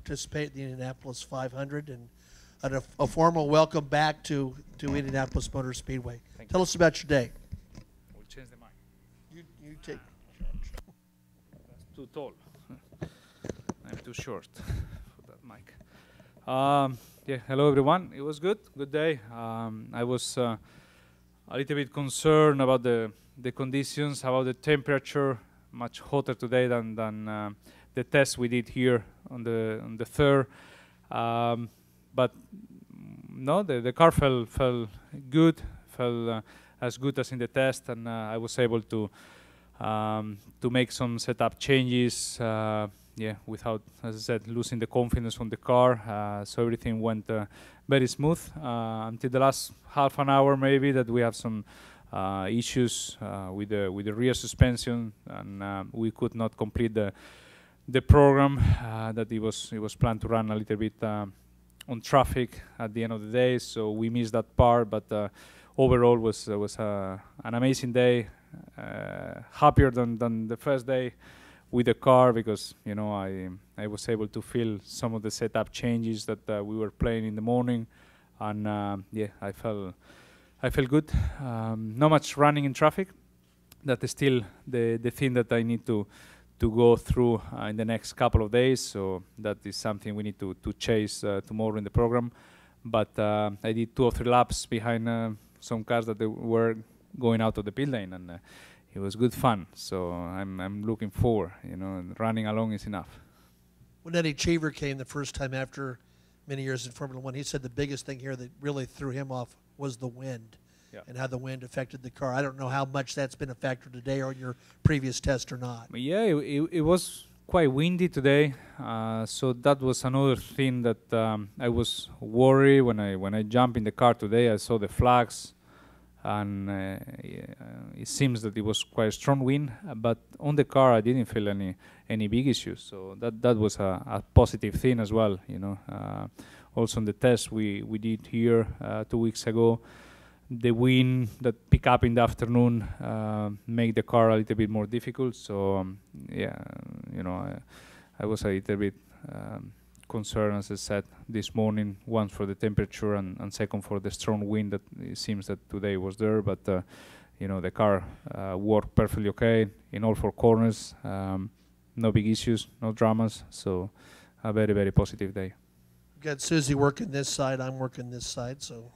participate in the Indianapolis 500, and a formal welcome back to Indianapolis Motor Speedway. Tell us about your day. We'll change the mic. You take charge. That's too tall. I'm too short for that mic. Yeah, hello everyone. It was good day. I was a little bit concerned about the conditions, about the temperature. Much hotter today than the test we did here on the third. But no, the car felt good, felt as good as in the test, and I was able to make some setup changes. Yeah, without, as I said, losing the confidence from the car. So everything went very smooth until the last half an hour, maybe, that we have some issues with the rear suspension, and we could not complete the program that it was planned to run a little bit on traffic at the end of the day. So we missed that part, but overall was an amazing day. Happier than the first day with the car, because I was able to feel some of the setup changes that we were playing in the morning, and yeah, I felt good. Not much running in traffic. That is still the thing that I need to go through in the next couple of days. So that is something we need to chase tomorrow in the program. But I did 2 or 3 laps behind some cars that they were going out of the pit lane, and it was good fun. So I'm looking forward. Running along is enough. When Eddie Cheever came the first time after many years in Formula One, he said the biggest thing here that really threw him off was the wind, and how the wind affected the car. I don't know how much that's been a factor today or in your previous test or not. Yeah, it was quite windy today, so that was another thing that I was worried when I jumped in the car today. I saw the flags, and it seems that it was quite a strong wind, but on the car I didn't feel any big issues, so that was a positive thing as well. Also in the test we did here 2 weeks ago, the wind that picked up in the afternoon made the car a little bit more difficult. So yeah, I was a little bit concerned, as I said, this morning, one for the temperature and second for the strong wind that it seems that today was there. But the car worked perfectly okay in all 4 corners. No big issues, no dramas. So a very, very positive day. We've got Susie working this side, I'm working this side. So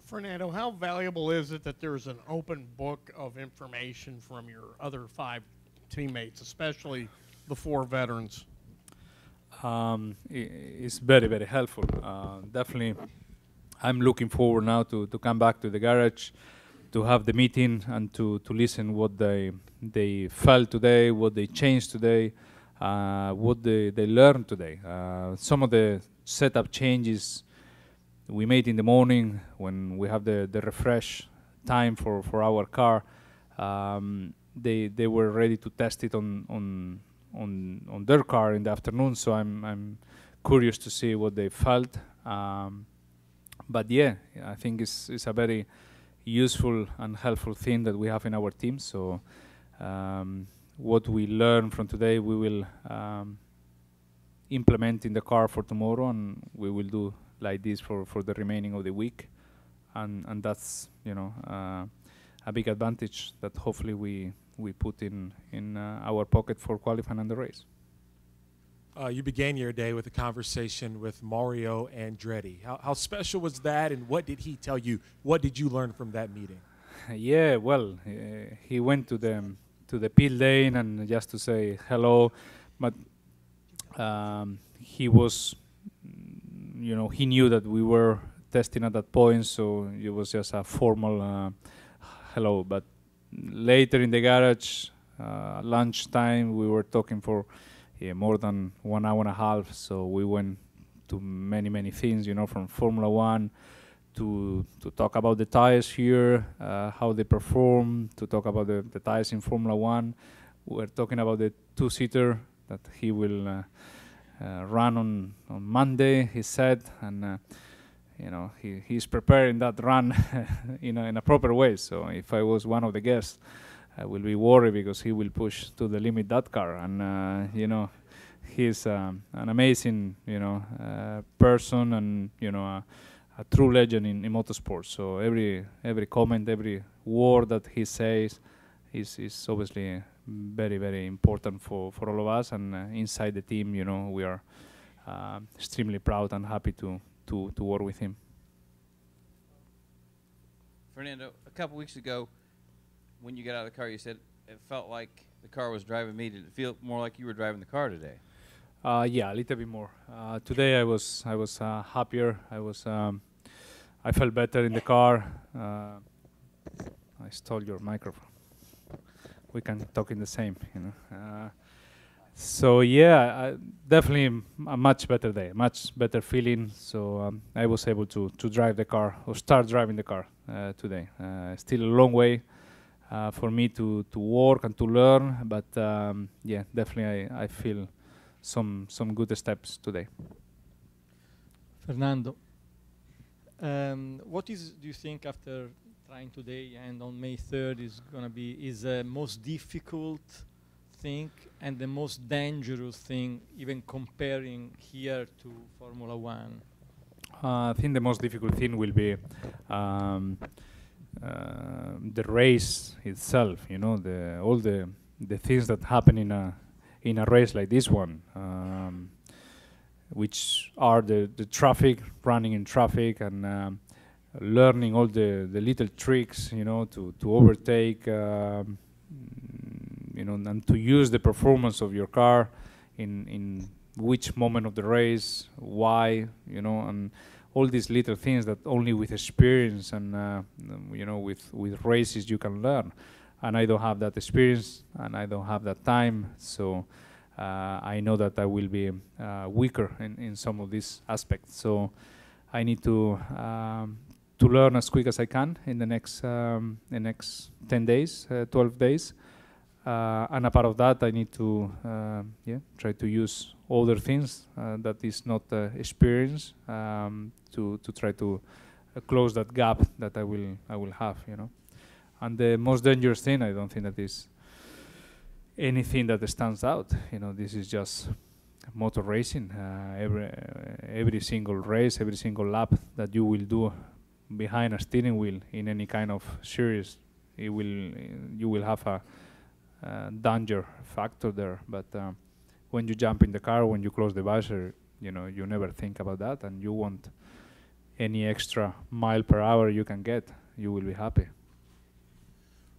Fernando, how valuable is it that there's an open book of information from your other 5 teammates, especially the 4 veterans? It's very, very helpful. Definitely, I'm looking forward now to come back to the garage, to have the meeting, and to listen what they felt today, what they changed today, what they learned today. Some of the setup changes we made in the morning when we have the refresh time for our car, they were ready to test it on their car in the afternoon. So I'm curious to see what they felt. But yeah, I think it's a very useful and helpful thing that we have in our team. So what we learn from today, we will implement in the car for tomorrow, and we will do like this for the remaining of the week, and that's a big advantage that hopefully we put in our pocket for qualifying and the race. You began your day with a conversation with Mario Andretti. How special was that, and what did he tell you? What did you learn from that meeting? Yeah, well, he went to the pit lane and just to say hello, but he was, he knew that we were testing at that point, so it was just a formal hello. But later in the garage, lunchtime, we were talking for more than 1 hour and a half. So we went to many things, from Formula One to talk about the tires here, how they perform, to talk about the tires in Formula One. We're talking about the 2-seater that he will run on Monday, he said, and he's preparing that run in a proper way. So if I was one of the guests, I will be worried because he will push to the limit that car, and he's an amazing, person, and a true legend in motorsports. So every comment, every word that he says is obviously very, very important for all of us. And inside the team, we are extremely proud and happy to work with him. Fernando, a couple weeks ago, when you got out of the car, you said it felt like the car was driving me. Did it feel more like you were driving the car today? Yeah, a little bit more. Today I was happier. I felt better in the car. I stole your microphone. We can talk in the same, So yeah, definitely a much better day, much better feeling. So I was able to drive the car, or start driving the car today. Still a long way for me to work and to learn, but yeah, definitely I feel some good steps today. Fernando, what do you think after trying today and on May 3rd is the most difficult thing and the most dangerous thing, even comparing here to Formula One? I think the most difficult thing will be the race itself. All the things that happen in a race like this one, which are the traffic, running in traffic, and learning all the little tricks, to overtake, and to use the performance of your car in which moment of the race, why, and all these little things that only with experience and with races you can learn. And I don't have that experience, and I don't have that time, so I know that I will be weaker in some of these aspects. So I need to learn as quick as I can in the next 10 days, 12 days. And a part of that, I need to try to use other things that is not experience, to try to close that gap that I will have, And the most dangerous thing, I don't think that is anything that stands out. This is just motor racing. Every single race, every single lap that you will do behind a steering wheel in any kind of series, you will have a danger factor there. But when you jump in the car, when you close the visor, you never think about that, and you want any extra mile per hour you can get, you will be happy.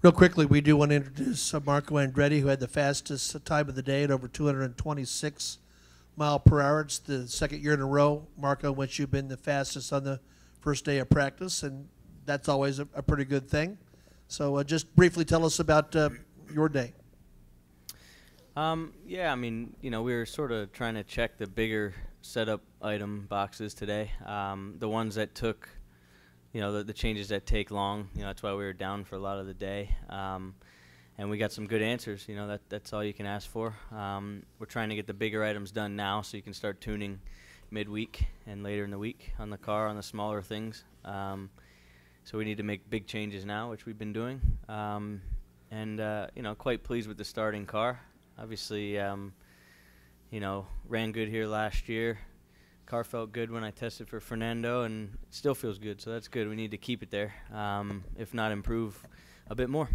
Real quickly, we do want to introduce Marco Andretti, who had the fastest time of the day at over 226 mile per hour. It's the second year in a row, Marco, in which you've been the fastest on the first day of practice, and that's always a pretty good thing. So just briefly tell us about your day. Yeah, I mean, we were sort of trying to check the bigger setup item boxes today, the ones that took, the changes that take long. That's why we were down for a lot of the day, and we got some good answers. That's all you can ask for. We're trying to get the bigger items done now, so you can start tuning midweek and later in the week on the car, on the smaller things. So we need to make big changes now, which we've been doing, and quite pleased with the starting car. Obviously, ran good here last year. Car felt good when I tested for Fernando, and it still feels good, so that's good. We need to keep it there, if not improve a bit more.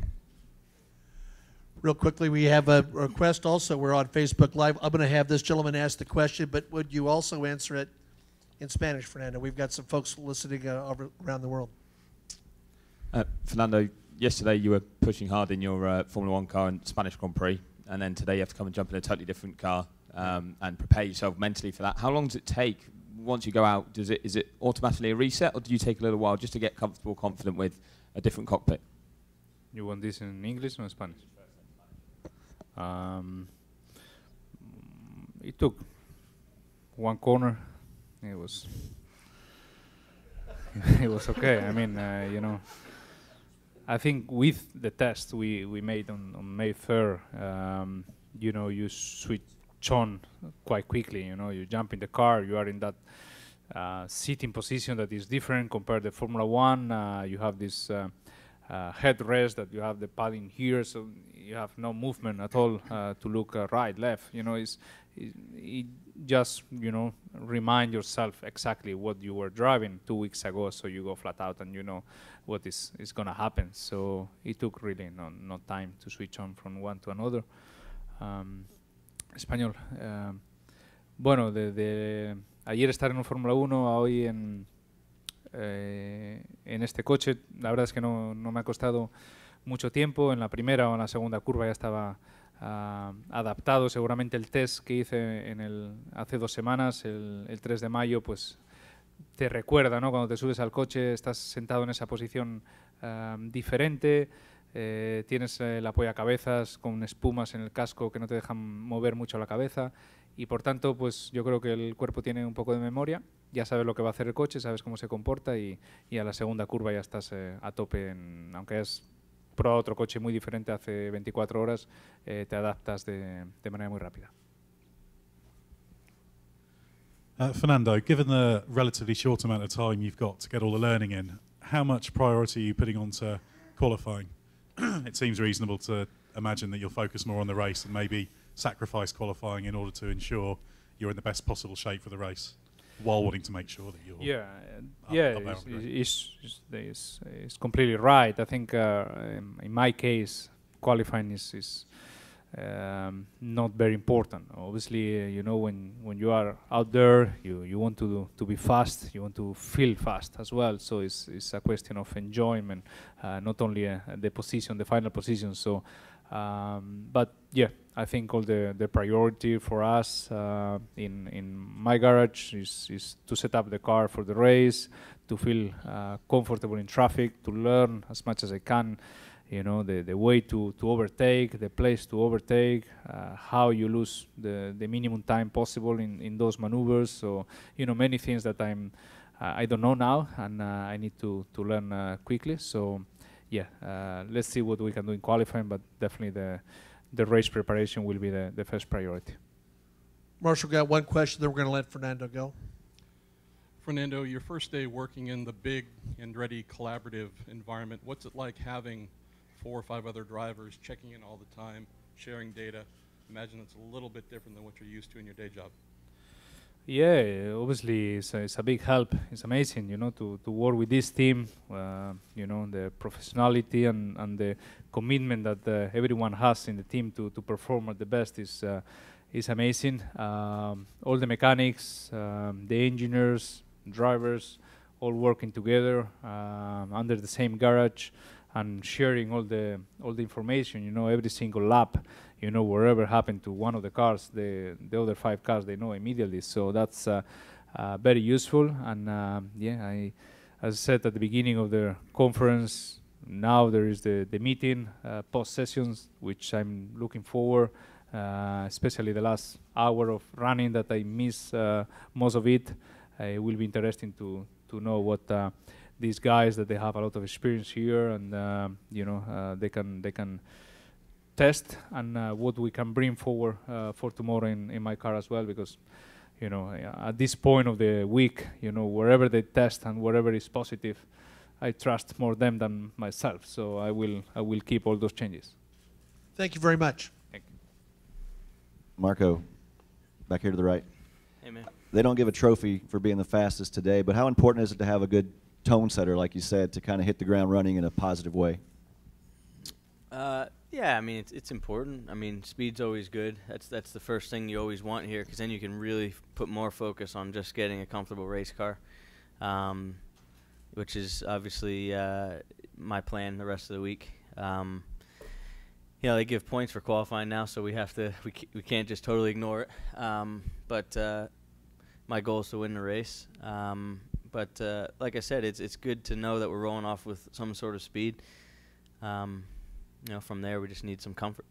Real quickly, we have a request also. We're on Facebook Live. I'm going to have this gentleman ask the question, but would you also answer it in Spanish, Fernando? We've got some folks listening around the world. Fernando, yesterday you were pushing hard in your Formula One car in Spanish Grand Prix, and then today you have to come and jump in a totally different car and prepare yourself mentally for that. How long does it take once you go out? Is it automatically a reset, or do you take a little while just to get comfortable, confident with a different cockpit? You want this in English or in Spanish? It took one corner. It was it was okay. I mean, I think with the test we made on May 3rd, you switch on quite quickly. You jump in the car, you are in that sitting position that is different compared to Formula One. You have this headrest that you have the padding here, so you have no movement at all to look right, left. it just, you know, remind yourself exactly what you were driving 2 weeks ago, so you go flat out and you know what is going to happen. So it took really no time to switch on from one to another. Español. Bueno, de ayer estar en un Fórmula 1 a hoy en este coche, la verdad es que no me ha costado mucho tiempo. En la primera o en la segunda curva ya estaba adaptado. Seguramente el test que hice hace 2 semanas, el 3 de mayo, pues te recuerda, ¿no? Cuando te subes al coche, estás sentado en esa posición diferente, tienes el apoyacabezas con espumas en el casco que no te dejan mover mucho la cabeza, y por tanto, pues yo creo que el cuerpo tiene un poco de memoria, ya sabes lo que va a hacer el coche, sabes cómo se comporta, y a la segunda curva ya estás a tope, aunque has probado otro coche muy diferente hace 24 horas, te adaptas de manera muy rápida. Fernando, given the relatively short amount of time you've got to get all the learning in, how much priority are you putting onto qualifying? It seems reasonable to imagine that you'll focus more on the race and maybe sacrifice qualifying in order to ensure you're in the best possible shape for the race, while wanting to make sure that you're it's completely right. I think in my case, qualifying is not very important. Obviously, you know, when you are out there, you want to be fast, you want to feel fast as well. So it's a question of enjoyment, not only the final position. So, but yeah, I think all the priority for us in my garage is to set up the car for the race, to feel comfortable in traffic, to learn as much as I can. You know, the way to overtake, the place to overtake, how you lose the minimum time possible in those maneuvers. So, you know, many things that I don't know now, and I need to learn quickly. So, yeah, let's see what we can do in qualifying, but definitely the race preparation will be the first priority. Marshall got one question, then we're going to let Fernando go. Fernando, your first day working in the big Andretti collaborative environment, what's it like having 4 or 5 other drivers checking in all the time, sharing data? Imagine it's a little bit different than what you're used to in your day job. Yeah, obviously it's a big help. It's amazing, you know, to work with this team. You know, the professionality and the commitment that everyone has in the team to perform at the best is amazing. All the mechanics, the engineers, drivers, all working together under the same garage and sharing all the information. You know, every single lap. You know, whatever happened to one of the cars, the other 5 cars, they know immediately. So that's very useful. And yeah, as I said at the beginning of the conference, now there is the meeting, post-sessions, which I'm looking forward, especially the last hour of running that I miss most of it. It will be interesting to know what these guys, that they have a lot of experience here, and you know, they can test, and what we can bring forward for tomorrow in my car as well, because, you know, at this point of the week, you know, wherever they test and wherever is positive, I trust more them than myself. So I will keep all those changes. Thank you very much. Thank you. Marco, back here to the right. Hey, man. They don't give a trophy for being the fastest today, but how important is it to have a good tone setter, like you said, to kind of hit the ground running in a positive way? Yeah, I mean, it's important. I mean, speed's always good. That's the first thing you always want here, because then you can really put more focus on just getting a comfortable race car, which is obviously my plan the rest of the week. You know, they give points for qualifying now, so we can't just totally ignore it. But my goal is to win the race. But like I said, it's good to know that we're rolling off with some sort of speed. You know, from there we just need some comfort.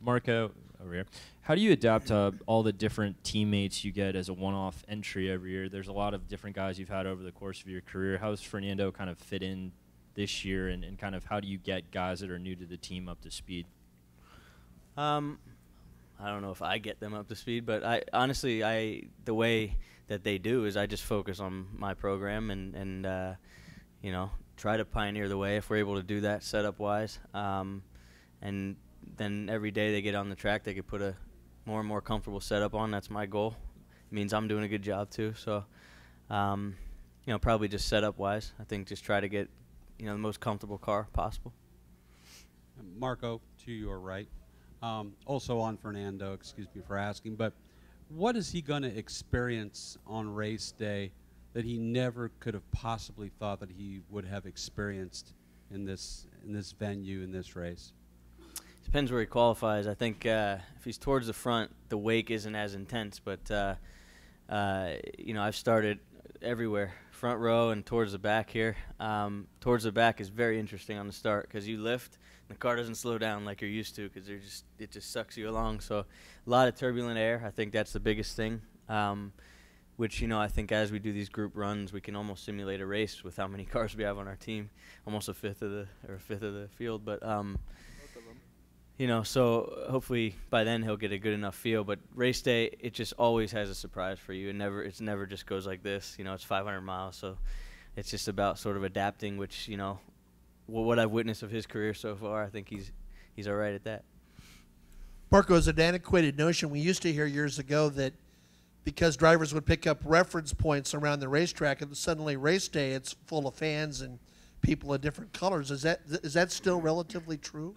Marco, over here. How do you adapt to all the different teammates you get as a one-off entry every year? There's a lot of different guys you've had over the course of your career. How does Fernando kind of fit in this year, and kind of how do you get guys that are new to the team up to speed? I don't know if I get them up to speed, but honestly, the way that they do is I just focus on my program and you know, try to pioneer the way if we're able to do that setup wise, and then every day they get on the track, they could put more and more comfortable setup on. That's my goal. It means I'm doing a good job too. So, you know, probably just setup wise, I think just try to get, you know, the most comfortable car possible. Marco, to your right. Also on Fernando, excuse me for asking, but what is he going to experience on race day that he never could have possibly thought that he would have experienced in this venue, in this race? Depends where he qualifies. I think if he's towards the front, the wake isn't as intense. But you know, I've started everywhere, front row and towards the back here. Towards the back is very interesting on the start because you lift, and the car doesn't slow down like you're used to because it just sucks you along. So a lot of turbulent air. I think that's the biggest thing. Which, you know, I think as we do these group runs, we can almost simulate a race with how many cars we have on our team, almost a fifth of the field. But you know, so hopefully by then he'll get a good enough feel. But race day, it just always has a surprise for you. It's never just goes like this. You know, it's 500 miles, so it's just about sort of adapting. Which, you know, what I've witnessed of his career so far, I think he's all right at that. Marco, is an antiquated notion. We used to hear years ago that because drivers would pick up reference points around the racetrack, and suddenly race day, it's full of fans and people of different colors. Is that still relatively true?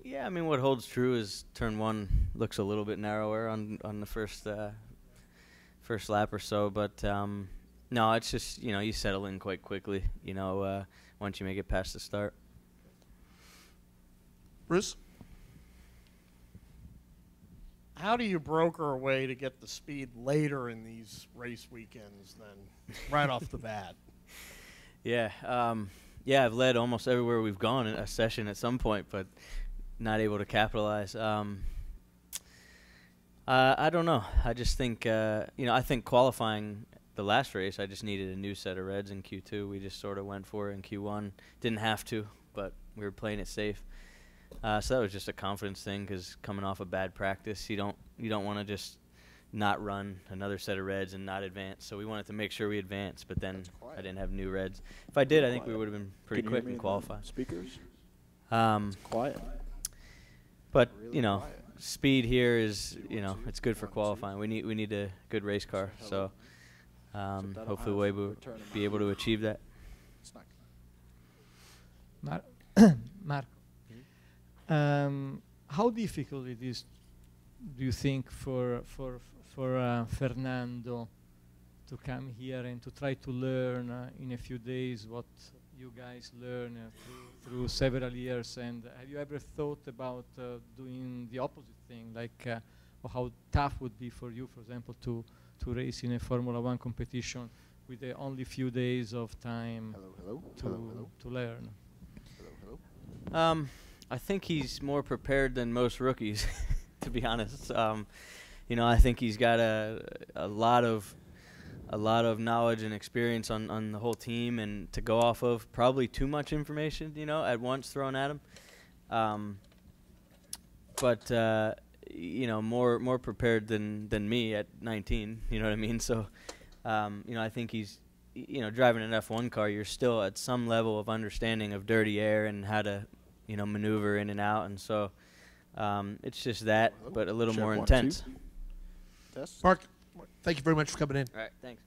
Yeah, I mean, what holds true is turn one looks a little bit narrower on the first lap or so, but no, it's just, you know, you settle in quite quickly, you know, once you make it past the start. Bruce? How do you broker a way to get the speed later in these race weekends than right off the bat? Yeah, yeah, I've led almost everywhere we've gone in a session at some point, but not able to capitalize. I don't know. I just think, you know, I think qualifying the last race, I just needed a new set of reds in Q2. We just sort of went for it in Q1. Didn't have to, but we were playing it safe. So that was just a confidence thing because coming off a bad practice, you don't want to just not run another set of reds and not advance. So we wanted to make sure we advanced, but then I didn't have new reds. If I did, I think we would have been pretty quick in qualifying. Speakers? Quiet. But you know, speed here is, you know, it's good for qualifying. We need a good race car. So hopefully we'll be able to achieve that. Marco, how difficult it is, do you think, for Fernando to come here and to try to learn in a few days what you guys learn through several years? And have you ever thought about doing the opposite thing, like or how tough would be for you, for example, to race in a Formula One competition with only few days of time to learn? I think he's more prepared than most rookies, to be honest. You know, I think he's got a lot of knowledge and experience on the whole team, and to go off of probably too much information, you know, at once thrown at him. But you know, more prepared than me at 19. You know what I mean? So, you know, I think he's, you know, driving an F1 car, you're still at some level of understanding of dirty air and how to, you know, maneuver in and out, and so it's just that, but a little more intense. Mark, thank you very much for coming in. All right, thanks.